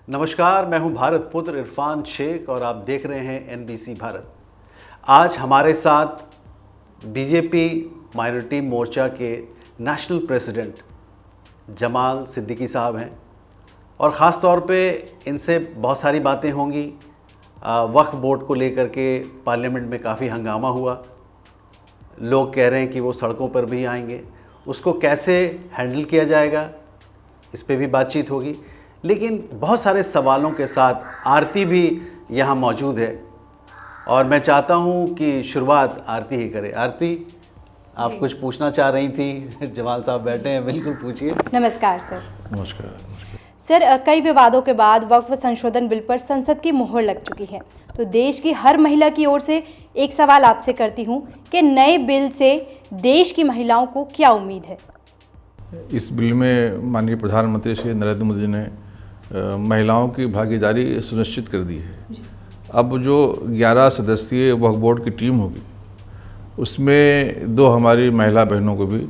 नमस्कार, मैं हूं भारत पुत्र इरफान शेख और आप देख रहे हैं एनबीसी भारत। आज हमारे साथ बीजेपी माइनॉरिटी मोर्चा के नेशनल प्रेसिडेंट जमाल सिद्दीकी साहब हैं और ख़ास तौर पे इनसे बहुत सारी बातें होंगी। वक्फ बोर्ड को लेकर के पार्लियामेंट में काफ़ी हंगामा हुआ, लोग कह रहे हैं कि वो सड़कों पर भी आएंगे, उसको कैसे हैंडल किया जाएगा इस पे भी बातचीत होगी। लेकिन बहुत सारे सवालों के साथ आरती भी यहाँ मौजूद है और मैं चाहता हूँ कि शुरुआत आरती ही करे। आरती, आप कुछ पूछना चाह रही थी? जमाल साहब बैठे हैं, बिल्कुल पूछिए। नमस्कार सर। नमस्कार। सर, कई विवादों के बाद वक्फ संशोधन बिल पर संसद की मुहर लग चुकी है, तो देश की हर महिला की ओर से एक सवाल आपसे करती हूँ कि नए बिल से देश की महिलाओं को क्या उम्मीद है? इस बिल में माननीय प्रधानमंत्री श्री नरेंद्र मोदी जी ने महिलाओं की भागीदारी सुनिश्चित कर दी है। अब जो 11 सदस्यीय वक्फ बोर्ड की टीम होगी उसमें 2 हमारी महिला बहनों को भी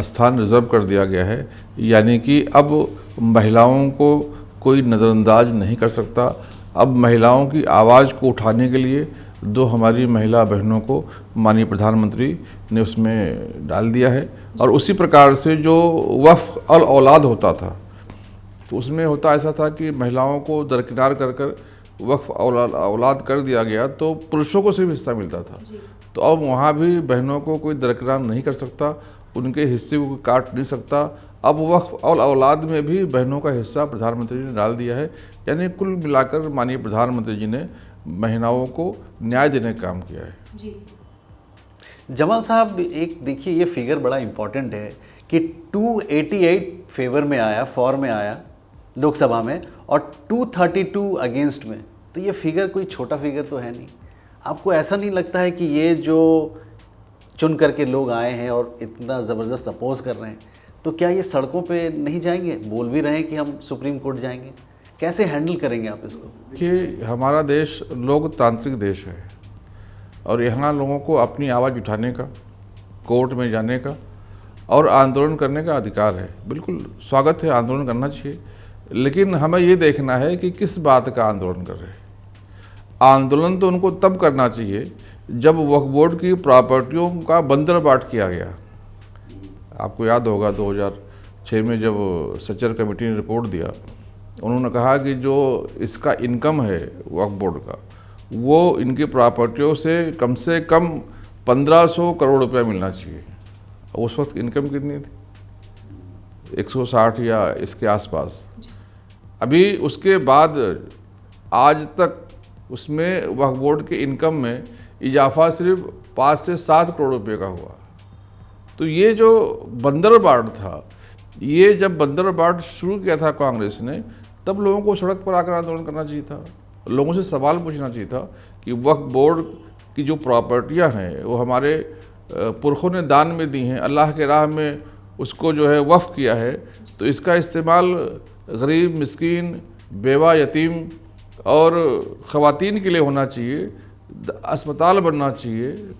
स्थान रिजर्व कर दिया गया है, यानी कि अब महिलाओं को कोई नज़रअंदाज नहीं कर सकता। अब महिलाओं की आवाज़ को उठाने के लिए 2 हमारी महिला बहनों को माननीय प्रधानमंत्री ने उसमें डाल दिया है। और उसी प्रकार से जो वक्फ अल औलाद होता था तो उसमें होता ऐसा था कि महिलाओं को दरकिनार कर कर वक्फ औलाद कर दिया गया तो पुरुषों को सिर्फ हिस्सा मिलता था। तो अब वहाँ भी बहनों को कोई दरकिनार नहीं कर सकता, उनके हिस्से को काट नहीं सकता। अब वक्फ औलाद में भी बहनों का हिस्सा प्रधानमंत्री ने डाल दिया है, यानी कुल मिलाकर माननीय प्रधानमंत्री जी ने महिलाओं को न्याय देने का काम किया है। जी जमाल साहब, एक देखिए, ये फिगर बड़ा इम्पॉर्टेंट है कि 288 फेवर में आया, फॉर में आया लोकसभा में और 232 अगेंस्ट में। तो ये फिगर कोई छोटा फिगर तो है नहीं। आपको ऐसा नहीं लगता है कि ये जो चुन करके लोग आए हैं और इतना ज़बरदस्त अपोज कर रहे हैं, तो क्या ये सड़कों पे नहीं जाएंगे? बोल भी रहे हैं कि हम सुप्रीम कोर्ट जाएंगे। कैसे हैंडल करेंगे आप इसको? कि हमारा देश लोकतांत्रिक देश है और यहाँ लोगों को अपनी आवाज़ उठाने का, कोर्ट में जाने का और आंदोलन करने का अधिकार है। बिल्कुल स्वागत है, आंदोलन करना चाहिए, लेकिन हमें ये देखना है कि किस बात का आंदोलन कर रहे हैं। आंदोलन तो उनको तब करना चाहिए जब वक्फ बोर्ड की प्रॉपर्टियों का बंदरबाट किया गया। आपको याद होगा 2006 में जब सच्चर कमेटी ने रिपोर्ट दिया, उन्होंने कहा कि जो इसका इनकम है वक्फ बोर्ड का, वो इनकी प्रॉपर्टियों से कम 1500 करोड़ रुपया मिलना चाहिए। उस वक्त इनकम कितनी थी? 160 या इसके आसपास। अभी उसके बाद आज तक उसमें वक्फ बोर्ड के इनकम में इजाफा सिर्फ 5 से 7 करोड़ रुपये का हुआ। तो ये जो बंदरबाट था, ये जब बंदरबाट शुरू किया था कांग्रेस ने, तब लोगों को सड़क पर आकर आंदोलन करना चाहिए था, लोगों से सवाल पूछना चाहिए था कि वक्फ बोर्ड की जो प्रॉपर्टियां हैं वो हमारे पुरखों ने दान में दी हैं, अल्लाह के राह में उसको जो है वक्फ किया है, तो इसका इस्तेमाल गरीब, मिस्कीन, बेवा, यतीम और ख़वातीन के लिए होना चाहिए। अस्पताल बनना चाहिए,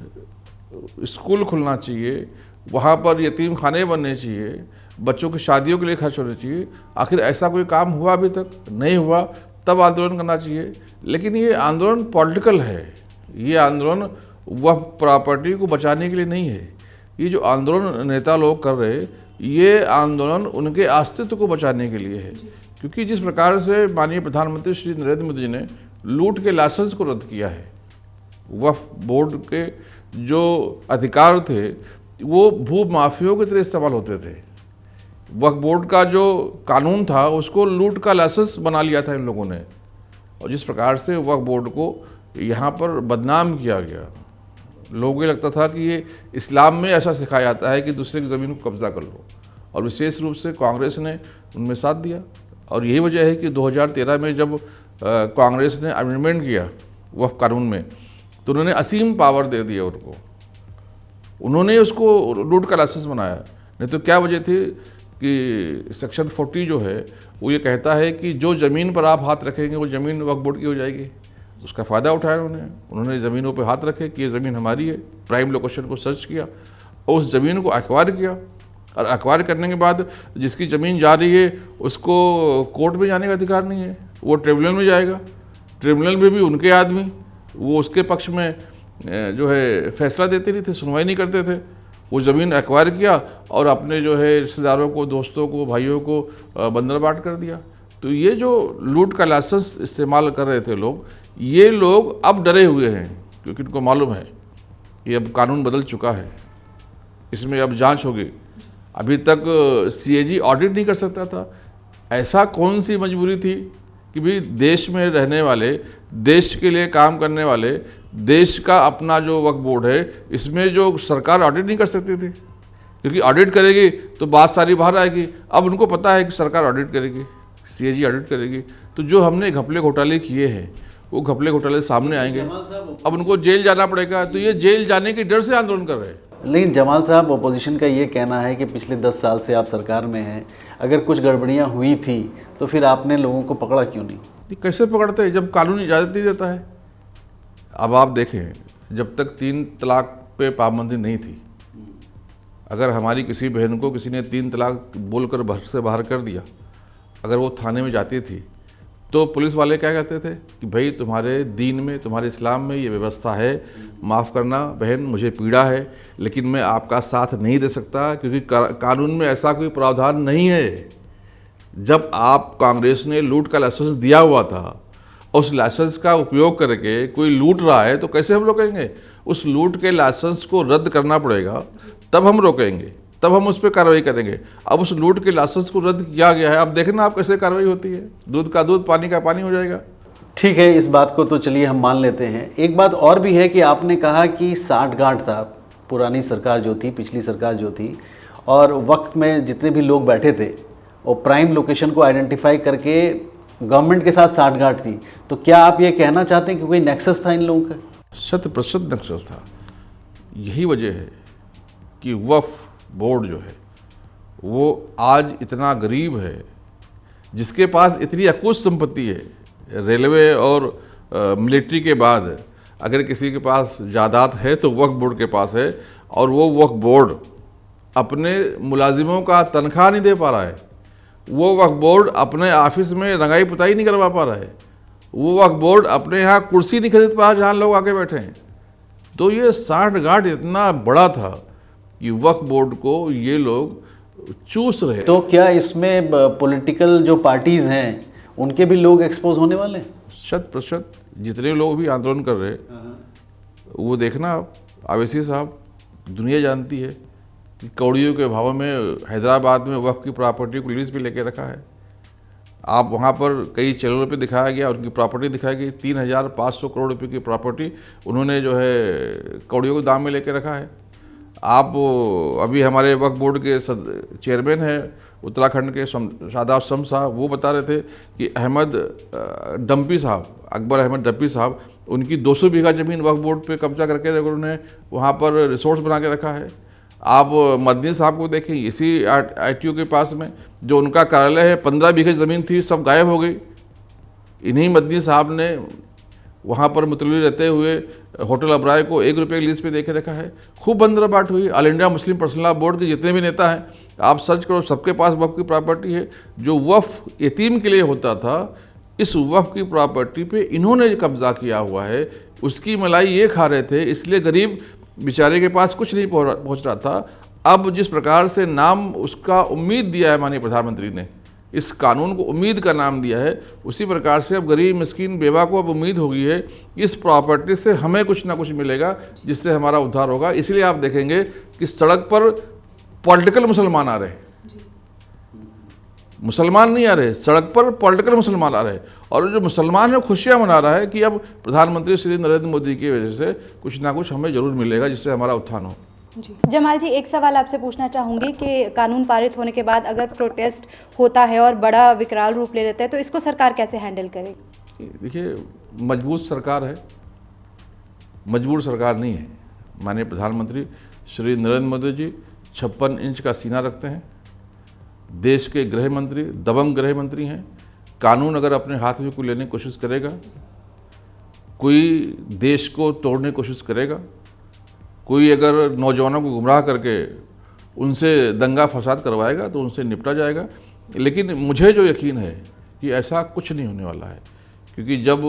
स्कूल खुलना चाहिए, वहाँ पर यतीम खाने बनने चाहिए, बच्चों की शादियों के लिए खर्च होने चाहिए। आखिर ऐसा कोई काम हुआ? अभी तक नहीं हुआ, तब आंदोलन करना चाहिए। लेकिन ये आंदोलन पॉलिटिकल है, ये आंदोलन वह प्रॉपर्टी को बचाने के लिए नहीं है। ये जो आंदोलन नेता लोग कर रहे, ये आंदोलन उनके अस्तित्व को बचाने के लिए है। क्योंकि जिस प्रकार से माननीय प्रधानमंत्री श्री नरेंद्र मोदी जी ने लूट के लाइसेंस को रद्द किया है, वक्फ बोर्ड के जो अधिकार थे वो भू माफियाओं की तरह इस्तेमाल होते थे। वक्फ बोर्ड का जो कानून था उसको लूट का लाइसेंस बना लिया था इन लोगों ने, और जिस प्रकार से वक्फ बोर्ड को यहाँ पर बदनाम किया गया, लोगों को लगता था कि ये इस्लाम में ऐसा सिखाया जाता है कि दूसरे की ज़मीन को कब्जा कर लो, और विशेष रूप से कांग्रेस ने उनमें साथ दिया। और यही वजह है कि 2013 में जब कांग्रेस ने अमेंडमेंट किया वक्फ कानून में, तो उन्होंने असीम पावर दे दिया उनको, उन्होंने उसको लूट का लाइसेंस बनाया। नहीं तो क्या वजह थी कि सेक्शन 40 जो है वो ये कहता है कि जो ज़मीन पर आप हाथ रखेंगे वो ज़मीन वक्फ बोर्ड की हो जाएगी। उसका फ़ायदा उठाया उन्होंने ज़मीनों पे हाथ रखे कि ये ज़मीन हमारी है, प्राइम लोकेशन को सर्च किया और उस ज़मीन को एक्वायर किया, और एक्वायर करने के बाद जिसकी ज़मीन जा रही है उसको कोर्ट में जाने का अधिकार नहीं है, वो ट्रिब्यूनल में जाएगा, ट्रिब्यूनल में भी उनके आदमी वो उसके पक्ष में जो है फैसला देते नहीं थे, सुनवाई नहीं करते थे। वो ज़मीन एक्वायर किया और अपने जो है रिश्तेदारों को, दोस्तों को, भाइयों को बंदरबाट कर दिया। तो ये जो लूट का लाइसेंस इस्तेमाल कर रहे थे लोग, ये लोग अब डरे हुए हैं क्योंकि उनको मालूम है कि अब कानून बदल चुका है, इसमें अब जांच होगी। अभी तक CAG ऑडिट नहीं कर सकता था। ऐसा कौन सी मजबूरी थी कि भाई देश में रहने वाले, देश के लिए काम करने वाले, देश का अपना जो वक्फ बोर्ड है, इसमें जो सरकार ऑडिट नहीं कर सकती थी, क्योंकि ऑडिट करेगी तो बात सारी बाहर आएगी। अब उनको पता है कि सरकार ऑडिट करेगी, CAG ऑडिट करेगी, तो जो हमने घपले घोटाले किए हैं वो घपले घोटाले सामने आएंगे। अब उनको जेल जाना पड़ेगा, तो ये जेल जाने के डर से आंदोलन कर रहे हैं। लेकिन जमाल साहब, अपोजिशन का ये कहना है कि पिछले 10 साल से आप सरकार में हैं, अगर कुछ गड़बड़ियाँ हुई थी तो फिर आपने लोगों को पकड़ा क्यों नहीं? ये कैसे पकड़ते हैं जब कानून इजाज़त नहीं देता है? अब आप देखें, जब तक 3 तलाक पे पाबंदी नहीं थी, अगर हमारी किसी बहन को किसी ने 3 तलाक बोलकर घर से बाहर कर दिया, अगर वो थाने में जाती थी तो पुलिस वाले क्या कहते थे कि भाई तुम्हारे दीन में, तुम्हारे इस्लाम में ये व्यवस्था है, माफ़ करना बहन, मुझे पीड़ा है, लेकिन मैं आपका साथ नहीं दे सकता क्योंकि कानून में ऐसा कोई प्रावधान नहीं है। जब आप कांग्रेस ने लूट का लाइसेंस दिया हुआ था, उस लाइसेंस का उपयोग करके कोई लूट रहा है तो कैसे हम रोकेंगे? उस लूट के लाइसेंस को रद्द करना पड़ेगा, तब हम रोकेंगे, तब हम उस पर कार्रवाई करेंगे। अब उस लूट के लाइसेंस को रद्द किया गया है, अब देखना आप कैसे कार्रवाई होती है। दूध का दूध, पानी का पानी हो जाएगा। ठीक है, इस बात को तो चलिए हम मान लेते हैं। एक बात और भी है कि आपने कहा कि साठगांठ था, पुरानी सरकार जो थी, पिछली सरकार जो थी, और वक्त में जितने भी लोग बैठे थे और प्राइम लोकेशन को आइडेंटिफाई करके गवर्नमेंट के साथ साठगांठ थी। तो क्या आप ये कहना चाहते हैं कि कोई नेक्सस था इन लोगों का? 100% नेक्सस था। यही वजह है कि वक्फ बोर्ड जो है वो आज इतना गरीब है, जिसके पास इतनी अकुत संपत्ति है। रेलवे और मिलिट्री के बाद अगर किसी के पास जायदाद है तो वक्फ बोर्ड के पास है, और वो वक्फ बोर्ड अपने मुलाजिमों का तनख्वाह नहीं दे पा रहा है। वो वक्फ बोर्ड अपने ऑफिस में रंगाई पुताई नहीं करवा पा रहा है। वो वक्फ बोर्ड अपने यहाँ कुर्सी नहीं खरीद पा रहा जहाँ लोग आके बैठे हैं। तो ये साठगांठ इतना बड़ा था कि वक्फ बोर्ड को ये लोग चूस रहे। तो क्या इसमें पॉलिटिकल जो पार्टीज हैं उनके भी लोग एक्सपोज होने वाले हैं? 100% जितने लोग भी आंदोलन कर रहे, वो देखना आप, अवैसी साहब, दुनिया जानती है कि कौड़ियों के भाव में हैदराबाद में वक्फ की प्रॉपर्टी को लीज पे लेके रखा है। आप वहाँ पर कई चैनलों पे दिखाया गया, उनकी प्रॉपर्टी दिखाई गई, 3,500 करोड़ रुपए की प्रॉपर्टी उन्होंने जो है कौड़ियों के दाम में लेके रखा है। आप अभी हमारे वक्फ बोर्ड के चेयरमैन हैं उत्तराखंड के शादाब शम्स साहब, वो बता रहे थे कि अहमद डम्पी साहब, अकबर अहमद डम्पी साहब, उनकी 200 बीघा ज़मीन वक्फ बोर्ड पे कब्जा करके उन्होंने वहाँ पर रिसोर्स बना के रखा है। आप मदनी साहब को देखें, इसी ITO के पास में जो उनका कार्यालय है, 15 बीघा ज़मीन थी, सब गायब हो गई। इन्हीं मदनी साहब ने वहाँ पर मुतल्ली रहते हुए होटल अबराय को 1 रुपये की लीज पे देके रखा है। खूब बंदरबाट हुई। All India Muslim personal law board के जितने भी नेता हैं, आप सर्च करो, सबके पास वक्फ की प्रॉपर्टी है। जो वक्फ यतीम के लिए होता था, इस वक्फ की प्रॉपर्टी पे इन्होंने कब्जा किया हुआ है। उसकी मलाई ये खा रहे थे, इसलिए गरीब बेचारे के पास कुछ नहीं पहुँच रहा था। अब जिस प्रकार से नाम उसका उम्मीद दिया है माननीय प्रधानमंत्री ने, इस कानून को उम्मीद का नाम दिया है, उसी प्रकार से अब गरीब मिस्कीन बेवा को अब उम्मीद हो गई है इस प्रॉपर्टी से हमें कुछ ना कुछ मिलेगा, जिससे हमारा उद्धार होगा। इसलिए आप देखेंगे कि सड़क पर पॉलिटिकल मुसलमान आ रहे, मुसलमान नहीं आ रहे, सड़क पर पॉलिटिकल मुसलमान आ रहे। और जो मुसलमान है खुशियाँ मना रहा है कि अब प्रधानमंत्री श्री नरेंद्र मोदी की वजह से कुछ ना कुछ हमें जरूर मिलेगा, जिससे हमारा उत्थान हो। जी जमाल जी, एक सवाल आपसे पूछना चाहूँगी कि कानून पारित होने के बाद अगर प्रोटेस्ट होता है और बड़ा विकराल रूप ले लेता है, तो इसको सरकार कैसे हैंडल करेगी? देखिए, मजबूत सरकार है, मजबूर सरकार नहीं है। माननीय प्रधानमंत्री श्री नरेंद्र मोदी जी 56 इंच का सीना रखते हैं। देश के गृह मंत्री दबंग गृह मंत्री हैं। कानून अगर अपने हाथ में कोई लेने की कोशिश करेगा, कोई देश को तोड़ने की कोशिश करेगा, कोई अगर नौजवानों को गुमराह करके उनसे दंगा फसाद करवाएगा, तो उनसे निपटा जाएगा। लेकिन मुझे जो यकीन है कि ऐसा कुछ नहीं होने वाला है, क्योंकि जब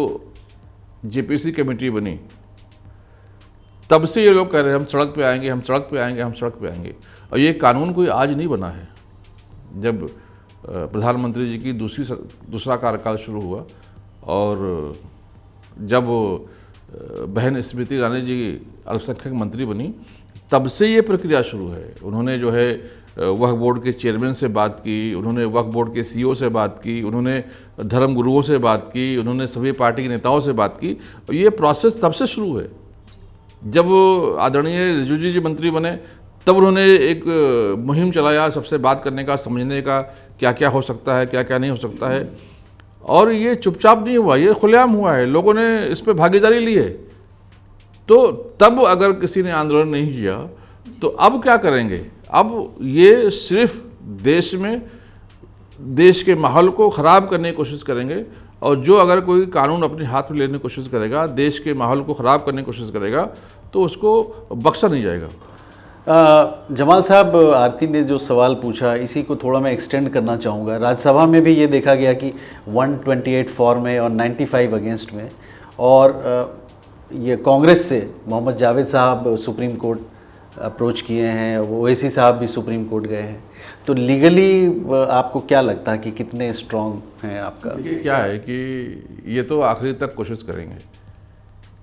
जेपीसी कमेटी बनी तब से ये लोग कह रहे हैं हम सड़क पे आएंगे, हम सड़क पे आएंगे, हम सड़क पे आएंगे। और ये कानून कोई आज नहीं बना है। जब प्रधानमंत्री जी की दूसरा कार्यकाल शुरू हुआ और जब बहन स्मृति ईरानी जी अल्पसंख्यक मंत्री बनी तब से ये प्रक्रिया शुरू है। उन्होंने जो है वक्फ बोर्ड के चेयरमैन से बात की, उन्होंने वक्फ बोर्ड के सीईओ से बात की, उन्होंने धर्म गुरुओं से बात की, उन्होंने सभी पार्टी के नेताओं से बात की। और ये प्रोसेस तब से शुरू है। जब आदरणीय रिजिजू जी मंत्री बने तब उन्होंने एक मुहिम चलाया सबसे बात करने का, समझने का, क्या क्या हो सकता है, क्या क्या नहीं हो सकता है। और ये चुपचाप नहीं हुआ, ये खुलेआम हुआ है, लोगों ने इस पर भागीदारी ली है। तो तब अगर किसी ने आंदोलन नहीं किया तो अब क्या करेंगे? अब ये सिर्फ देश के माहौल को ख़राब करने की कोशिश करेंगे। और जो अगर कोई कानून अपने हाथ में लेने की कोशिश करेगा, देश के माहौल को ख़राब करने की कोशिश करेगा, तो उसको बख्शा नहीं जाएगा। जमाल साहब, आरती ने जो सवाल पूछा इसी को थोड़ा मैं एक्सटेंड करना चाहूँगा। राज्यसभा में भी ये देखा गया कि 128 फॉर में और 95 अगेंस्ट में, और ये कांग्रेस से मोहम्मद जावेद साहब सुप्रीम कोर्ट अप्रोच किए हैं, ओवैसी साहब भी सुप्रीम कोर्ट गए हैं। तो लीगली आपको क्या लगता है कि कितने स्ट्रॉन्ग हैं आपका? ये क्या है कि ये तो आखिरी तक कोशिश करेंगे,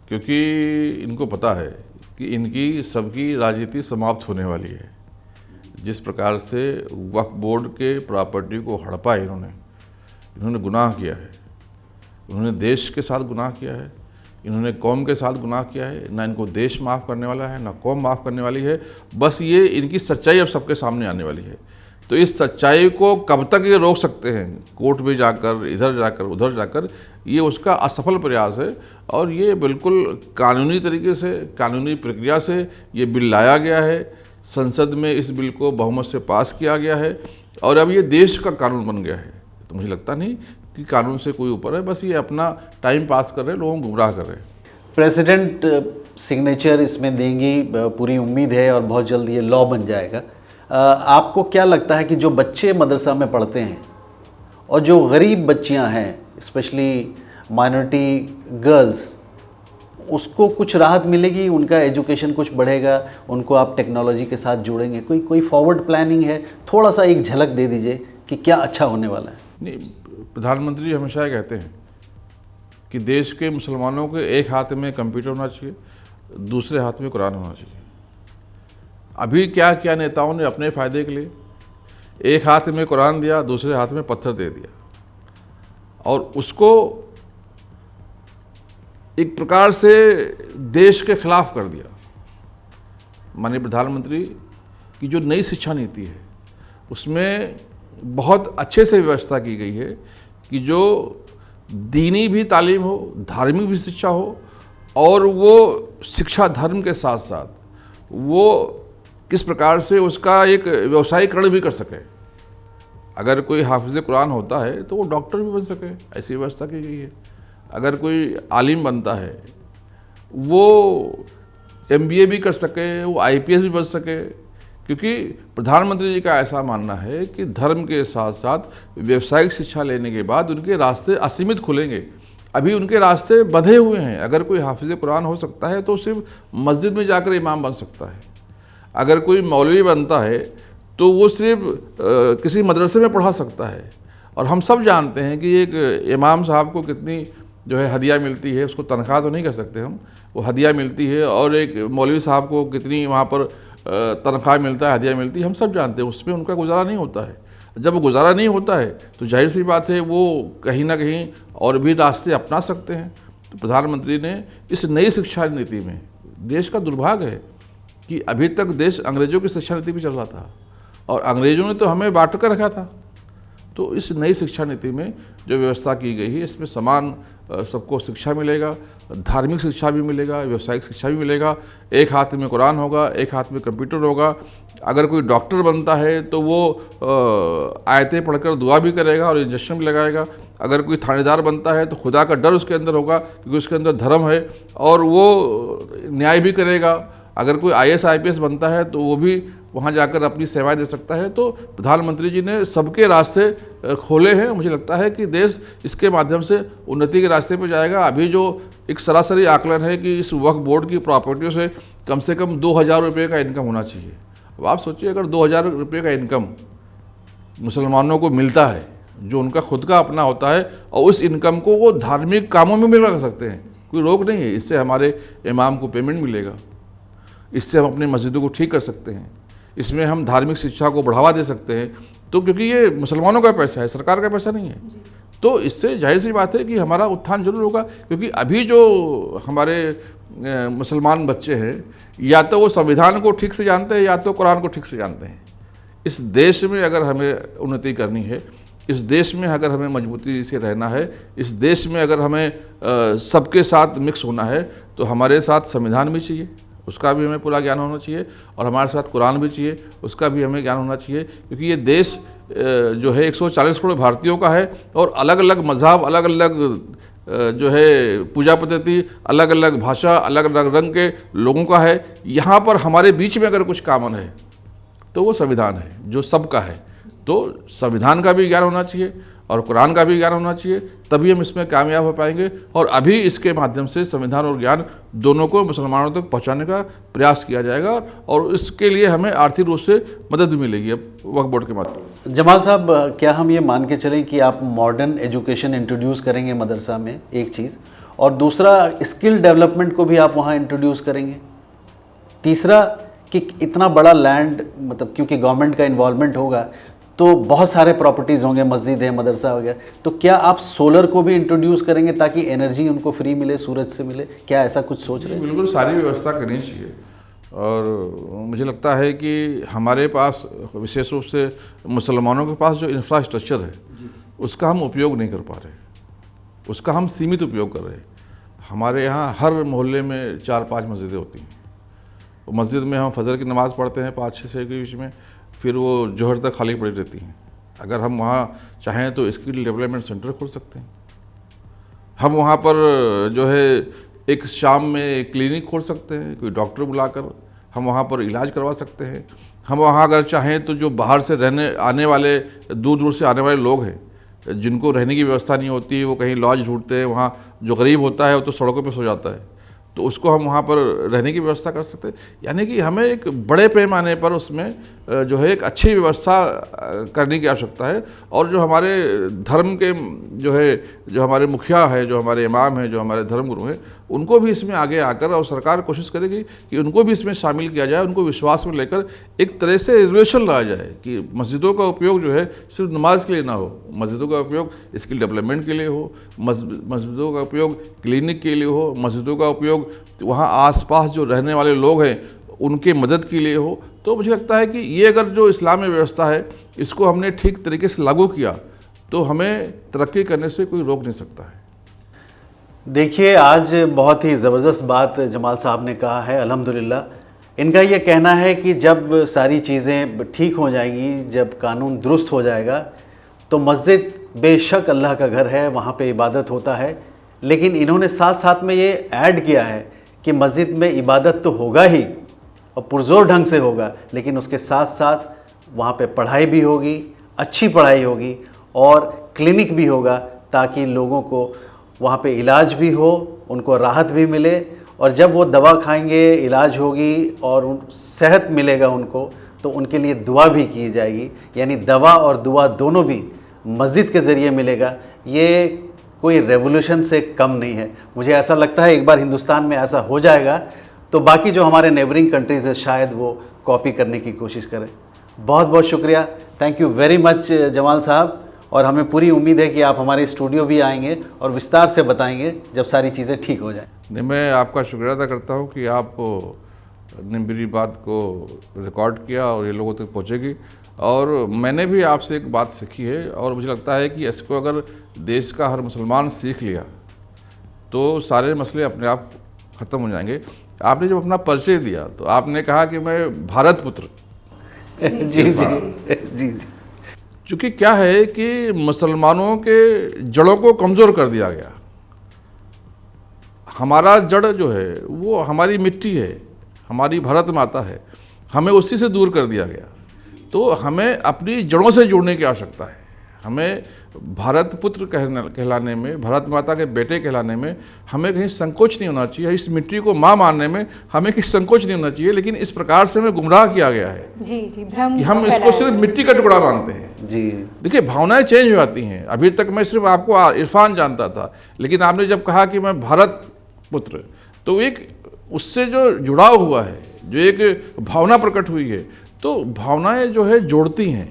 क्योंकि इनको पता है कि इनकी सबकी राजनीति समाप्त होने वाली है। जिस प्रकार से वक्फ बोर्ड के प्रॉपर्टी को हड़पा है इन्होंने गुनाह किया है। उन्होंने देश के साथ गुनाह किया है, इन्होंने कौम के साथ गुनाह किया है। ना इनको देश माफ़ करने वाला है, ना कौम माफ़ करने वाली है। बस ये इनकी सच्चाई अब सबके सामने आने वाली है। तो इस सच्चाई को कब तक ये रोक सकते हैं? कोर्ट में जाकर, इधर जाकर, उधर जाकर, ये उसका असफल प्रयास है। और ये बिल्कुल कानूनी तरीके से, कानूनी प्रक्रिया से ये बिल लाया गया है। संसद में इस बिल को बहुमत से पास किया गया है और अब ये देश का कानून बन गया है। तो मुझे लगता नहीं कि कानून से कोई ऊपर है। बस ये अपना टाइम पास कर रहे हैं, लोगों को गुमराह कर रहे हैं। प्रेसिडेंट सिग्नेचर इसमें देंगी, पूरी उम्मीद है, और बहुत जल्द ये लॉ बन जाएगा। आपको क्या लगता है कि जो बच्चे मदरसा में पढ़ते हैं और जो गरीब बच्चियां हैं, स्पेशली माइनॉरिटी गर्ल्स, उसको कुछ राहत मिलेगी? उनका एजुकेशन कुछ बढ़ेगा? उनको आप टेक्नोलॉजी के साथ जोड़ेंगे? कोई फॉरवर्ड प्लानिंग है? थोड़ा सा एक झलक दे दीजिए कि क्या अच्छा होने वाला है। नहीं, प्रधानमंत्री हमेशा ये कहते हैं कि देश के मुसलमानों के एक हाथ में कंप्यूटर होना चाहिए, दूसरे हाथ में कुरान होना चाहिए। अभी क्या क्या नेताओं ने अपने फ़ायदे के लिए एक हाथ में कुरान दिया, दूसरे हाथ में पत्थर दे दिया, और उसको एक प्रकार से देश के खिलाफ कर दिया। माननीय प्रधानमंत्री की जो नई शिक्षा नीति है उसमें बहुत अच्छे से व्यवस्था की गई है कि जो दीनी भी तालीम हो, धार्मिक भी शिक्षा हो, और वो शिक्षा धर्म के साथ साथ वो किस प्रकार से उसका एक व्यवसायीकरण भी कर सके। अगर कोई हाफिज़ कुरान होता है तो वो डॉक्टर भी बन सके, ऐसी व्यवस्था की गई है। अगर कोई आलिम बनता है वो MBA भी कर सके, वो IPS भी बन सके, क्योंकि प्रधानमंत्री जी का ऐसा मानना है कि धर्म के साथ साथ व्यावसायिक शिक्षा लेने के बाद उनके रास्ते असीमित खुलेंगे। अभी उनके रास्ते बंधे हुए हैं। अगर कोई हाफिज़ कुरान हो सकता है तो सिर्फ मस्जिद में जाकर इमाम बन सकता है। अगर कोई मौलवी बनता है तो वो सिर्फ किसी मदरसे में पढ़ा सकता है। और हम सब जानते हैं कि एक इमाम साहब को कितनी जो है हदिया मिलती है, उसको तनख्वाह तो नहीं कह सकते हम, वो हदिया मिलती है। और एक मौलवी साहब को कितनी वहाँ पर तनख्वाह मिलता है, हदिया मिलती है, हम सब जानते हैं। उसमें उनका गुजारा नहीं होता है। जब गुजारा नहीं होता है तो जाहिर सी बात है वो कहीं ना कहीं और भी रास्ते अपना सकते हैं। तो प्रधानमंत्री ने इस नई शिक्षा नीति में, देश का दुर्भाग्य है कि अभी तक देश अंग्रेज़ों की शिक्षा नीति भी चल रहा था और अंग्रेज़ों ने तो हमें बांट कर रखा था। तो इस नई शिक्षा नीति में जो व्यवस्था की गई है इसमें समान सबको शिक्षा मिलेगा, धार्मिक शिक्षा भी मिलेगा, व्यावसायिक शिक्षा भी मिलेगा। एक हाथ में कुरान होगा, एक हाथ में कंप्यूटर होगा। अगर कोई डॉक्टर बनता है तो वो आयतें पढ़कर दुआ भी करेगा और इंजेक्शन भी लगाएगा। अगर कोई थानेदार बनता है तो खुदा का डर उसके अंदर होगा क्योंकि उसके अंदर धर्म है और वो न्याय भी करेगा। अगर कोई IAS IPS बनता है तो वो भी वहाँ जाकर अपनी सेवाएं दे सकता है। तो प्रधानमंत्री जी ने सबके रास्ते खोले हैं। मुझे लगता है कि देश इसके माध्यम से उन्नति के रास्ते पर जाएगा। अभी जो एक सरासरी आकलन है कि इस वक्फ बोर्ड की प्रॉपर्टियों से कम 2000 रुपये का इनकम होना चाहिए। अब आप सोचिए, अगर 2000 रुपये का इनकम मुसलमानों को मिलता है, जो उनका खुद का अपना होता है, और उस इनकम को वो धार्मिक कामों में भी लगा सकते हैं, कोई रोक नहीं है। इससे हमारे इमाम को पेमेंट मिलेगा, इससे हम अपनी मस्जिदों को ठीक कर सकते हैं, इसमें हम धार्मिक शिक्षा को बढ़ावा दे सकते हैं। तो क्योंकि ये मुसलमानों का पैसा है, सरकार का पैसा नहीं है, तो इससे जाहिर सी बात है कि हमारा उत्थान जरूर होगा। क्योंकि अभी जो हमारे मुसलमान बच्चे हैं, या तो वो संविधान को ठीक से जानते हैं या तो कुरान को ठीक से जानते हैं। इस देश में अगर हमें उन्नति करनी है, इस देश में अगर हमें मजबूती से रहना है, इस देश में अगर हमें सबके साथ मिक्स होना है, तो हमारे साथ संविधान भी चाहिए, उसका भी हमें पूरा ज्ञान होना चाहिए, और हमारे साथ कुरान भी चाहिए, उसका भी हमें ज्ञान होना चाहिए। क्योंकि ये देश जो है 140 करोड़ भारतीयों का है, और अलग अलग मज़हब, अलग अलग जो है पूजा पद्धति, अलग अलग भाषा, अलग अलग रंग के लोगों का है। यहाँ पर हमारे बीच में अगर कुछ कॉमन है तो वो संविधान है, जो सबका है। तो संविधान का भी ज्ञान होना चाहिए और कुरान का भी ज्ञान होना चाहिए, तभी हम इसमें कामयाब हो पाएंगे। और अभी इसके माध्यम से संविधान और ज्ञान दोनों को मुसलमानों तक पहुंचाने का प्रयास किया जाएगा, और इसके लिए हमें आर्थिक रूप से मदद भी मिलेगी अब वक्फ बोर्ड के माध्यम। जमाल साहब, क्या हम ये मान के चलें कि आप मॉडर्न एजुकेशन इंट्रोड्यूस करेंगे मदरसा में, एक चीज़, और दूसरा स्किल डेवलपमेंट को भी आप वहाँ इंट्रोड्यूस करेंगे, तीसरा कि इतना बड़ा लैंड, मतलब क्योंकि गवर्नमेंट का इन्वॉल्वमेंट होगा तो बहुत सारे प्रॉपर्टीज़ होंगे, मस्जिद है, मदरसा वगैरह, तो क्या आप सोलर को भी इंट्रोड्यूस करेंगे ताकि एनर्जी उनको फ्री मिले, सूरज से मिले? क्या ऐसा कुछ सोच रहे हैं? बिल्कुल, सारी व्यवस्था करनी चाहिए। और मुझे लगता है कि हमारे पास विशेष रूप से मुसलमानों के पास जो इंफ्रास्ट्रक्चर है उसका हम उपयोग नहीं कर पा रहे, उसका हम सीमित उपयोग कर रहे हैं। हमारे यहाँ हर मोहल्ले में 4-5 मस्जिदें होती हैं। मस्जिद में हम फजर की नमाज़ पढ़ते हैं 5-6 के बीच में, फिर वो जोहर तक खाली पड़ी रहती हैं। अगर हम वहाँ चाहें तो स्किल डेवलपमेंट सेंटर खोल सकते हैं, हम वहाँ पर जो है एक शाम में क्लिनिक खोल सकते हैं, कोई डॉक्टर बुलाकर हम वहाँ पर इलाज करवा सकते हैं। हम वहाँ अगर चाहें तो जो बाहर से आने वाले, दूर दूर से आने वाले लोग हैं, जिनको रहने की व्यवस्था नहीं होती, वो कहीं लॉज ढूंढते हैं, वहाँ जो गरीब होता है वो तो सड़कों पर सो जाता है, तो उसको हम वहाँ पर रहने की व्यवस्था कर सकते हैं। यानी कि हमें एक बड़े पैमाने पर उसमें जो है एक अच्छी व्यवस्था करने की आवश्यकता है। और जो हमारे धर्म के जो हमारे मुखिया है, जो हमारे इमाम हैं, जो हमारे धर्मगुरु हैं, उनको भी इसमें आगे आकर, और सरकार कोशिश करेगी कि उनको भी इसमें शामिल किया जाए, उनको विश्वास में लेकर एक तरह से रिजोल्यूशन लाया जाए कि मस्जिदों का उपयोग जो है सिर्फ नमाज के लिए ना हो, मस्जिदों का उपयोग स्किल डेवलपमेंट के लिए हो, मस्जिदों का उपयोग क्लिनिक के लिए हो, मस्जिदों का उपयोग वहाँ आसपास जो रहने वाले लोग हैं उनके मदद के लिए हो। तो मुझे लगता है कि ये अगर जो इस्लामी व्यवस्था है इसको हमने ठीक तरीके से लागू किया तो हमें तरक्की करने से कोई रोक नहीं सकता है। देखिए, आज बहुत ही ज़बरदस्त बात जमाल साहब ने कहा है। अल्हम्दुलिल्लाह इनका ये कहना है कि जब सारी चीज़ें ठीक हो जाएंगी, जब कानून दुरुस्त हो जाएगा, तो मस्जिद बेशक अल्लाह का घर है, वहाँ पे इबादत होता है, लेकिन इन्होंने साथ साथ में ये ऐड किया है कि मस्जिद में इबादत तो होगा ही और पुरजोर ढंग से होगा, लेकिन उसके साथ साथ वहाँ पे पढ़ाई भी होगी, अच्छी पढ़ाई होगी, और क्लिनिक भी होगा, ताकि लोगों को वहाँ पे इलाज भी हो, उनको राहत भी मिले, और जब वो दवा खाएंगे, इलाज होगी और सेहत मिलेगा उनको, तो उनके लिए दुआ भी की जाएगी। यानी दवा और दुआ दोनों भी मस्जिद के ज़रिए मिलेगा। ये कोई रेवोल्यूशन से कम नहीं है। मुझे ऐसा लगता है एक बार हिंदुस्तान में ऐसा हो जाएगा तो बाकी जो हमारे नेबरिंग कंट्रीज़ है शायद वो कॉपी करने की कोशिश करें। बहुत बहुत शुक्रिया, thank you very much Jamal साहब, और हमें पूरी उम्मीद है कि आप हमारे स्टूडियो भी आएंगे और विस्तार से बताएंगे जब सारी चीज़ें ठीक हो जाएं। नहीं, मैं आपका शुक्रिया अदा करता हूँ कि आपने मेरी बात को रिकॉर्ड किया और ये लोगों तक पहुँचेगी। और मैंने भी आपसे एक बात सीखी है, और मुझे लगता है कि इसको अगर देश का हर मुसलमान सीख लिया तो सारे मसले अपने आप ख़त्म हो जाएंगे। आपने जब अपना परिचय दिया तो आपने कहा कि मैं भारत पुत्र जी जी जी जी। चूँकि क्या है कि मुसलमानों के जड़ों को कमज़ोर कर दिया गया। हमारा जड़ जो है वो हमारी मिट्टी है, हमारी भारत माता है, हमें उसी से दूर कर दिया गया। तो हमें अपनी जड़ों से जुड़ने की आवश्यकता है, हमें भारत पुत्र कहलाने में, भारत माता के बेटे कहलाने में हमें कहीं संकोच नहीं होना चाहिए। इस मिट्टी को माँ मानने में हमें कहीं संकोच नहीं होना चाहिए, लेकिन इस प्रकार से हमें गुमराह किया गया है जी भ्रम कि हम इसको सिर्फ मिट्टी का टुकड़ा मानते हैं। जी देखिए, भावनाएं चेंज हो जाती हैं। अभी तक मैं सिर्फ आपको इरफान जानता था, लेकिन आपने जब कहा कि मैं भारत पुत्र, तो एक उससे जो जुड़ाव हुआ है, जो एक भावना प्रकट हुई है, तो भावनाएं जो है जोड़ती हैं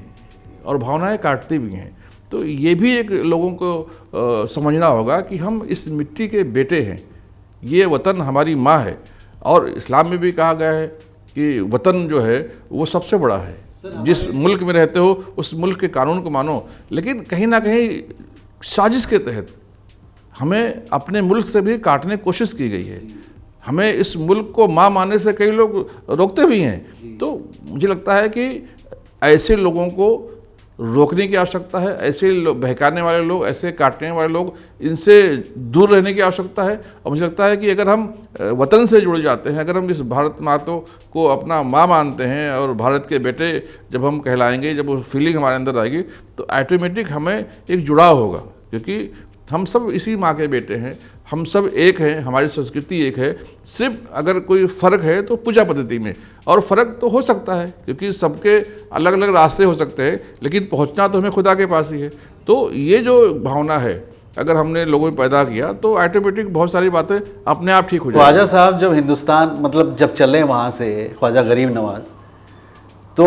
और भावनाएं काटती भी हैं। तो ये भी एक लोगों को समझना होगा कि हम इस मिट्टी के बेटे हैं, ये वतन हमारी माँ है। और इस्लाम में भी कहा गया है कि वतन जो है वो सबसे बड़ा है। जिस मुल्क में रहते हो उस मुल्क के कानून को मानो, लेकिन कहीं ना कहीं साजिश के तहत हमें अपने मुल्क से भी काटने की कोशिश की गई है। हमें इस मुल्क को माँ मानने से कई लोग रोकते भी हैं। तो मुझे लगता है कि ऐसे लोगों को रोकने की आवश्यकता है। ऐसे बहकाने वाले लोग, ऐसे काटने वाले लोग, इनसे दूर रहने की आवश्यकता है। और मुझे लगता है कि अगर हम वतन से जुड़ जाते हैं, अगर हम इस भारत माता को अपना माँ मानते हैं और भारत के बेटे जब हम कहलाएंगे, जब वो फीलिंग हमारे अंदर आएगी, तो ऑटोमेटिक हमें एक जुड़ाव होगा, क्योंकि हम सब इसी माँ के बेटे हैं, हम सब एक हैं, हमारी संस्कृति एक है। सिर्फ अगर कोई फ़र्क है तो पूजा पद्धति में, और फ़र्क तो हो सकता है क्योंकि सबके अलग अलग रास्ते हो सकते हैं, लेकिन पहुंचना तो हमें खुदा के पास ही है। तो ये जो भावना है अगर हमने लोगों में पैदा किया तो ऑटोमेटिक बहुत सारी बातें अपने आप ठीक हो जाएंगी। ख्वाजा साहब जब हिंदुस्तान मतलब जब चले वहाँ से, ख्वाजा गरीब नवाज, तो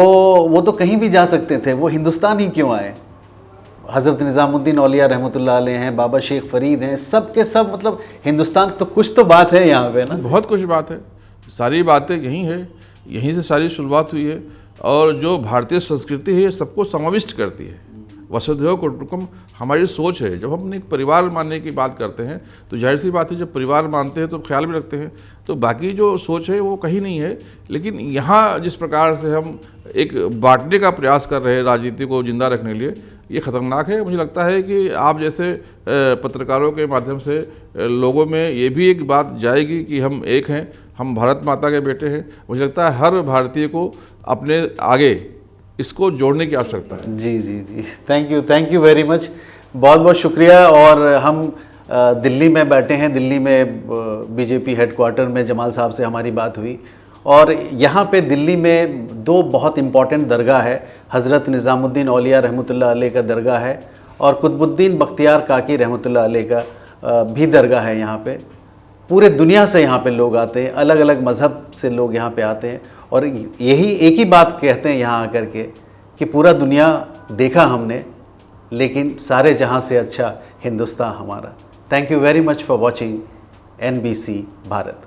वो तो कहीं भी जा सकते थे, वो हिंदुस्तान ही क्यों आए? हज़रत निज़ामुद्दीन औलिया रहमतुल्लाह अलैह हैं, बाबा शेख फ़रीद हैं, सब के सब मतलब हिंदुस्तान, तो कुछ तो बात है यहाँ पे ना। बहुत कुछ बात है, सारी बातें यहीं है, यहीं से सारी शुरुआत हुई है। और जो भारतीय संस्कृति है ये सबको समाविष्ट करती है। वसुधैव कुटुंबकम हमारी सोच है। जब हम एक परिवार मानने की बात करते हैं तो जाहिर सी बात है, जब परिवार मानते हैं तो ख्याल भी रखते हैं, तो बाकी जो सोच है वो कहीं नहीं है। लेकिन यहाँ जिस प्रकार से हम एक बांटने का प्रयास कर रहे हैं राजनीति को जिंदा रखने के लिए, ये ख़तरनाक है। मुझे लगता है कि आप जैसे पत्रकारों के माध्यम से लोगों में ये भी एक बात जाएगी कि हम एक हैं, हम भारत माता के बेटे हैं। मुझे लगता है हर भारतीय को अपने आगे इसको जोड़ने की आवश्यकता है। जी जी जी, थैंक यू वेरी मच, बहुत बहुत शुक्रिया। और हम दिल्ली में बैठे हैं, दिल्ली में बीजेपी हेडक्वार्टर में जमाल साहब से हमारी बात हुई, और यहाँ पे दिल्ली में दो बहुत इम्पॉर्टेंट दरगाह है। हज़रत निज़ामुद्दीन औलिया रहमतुल्लाह अलैह का दरगाह है, और कुतुबुद्दीन बख्तियार काकी रहमतुल्लाह अलैह का भी दरगाह है। यहाँ पे पूरे दुनिया से यहाँ पे लोग आते हैं, अलग अलग मज़हब से लोग यहाँ पे आते हैं, और यही एक ही बात कहते हैं यहाँ आकर के कि पूरा दुनिया देखा हमने, लेकिन सारे जहाँ से अच्छा हिंदुस्तान हमारा। Thank you very much for watching NBC Bharat.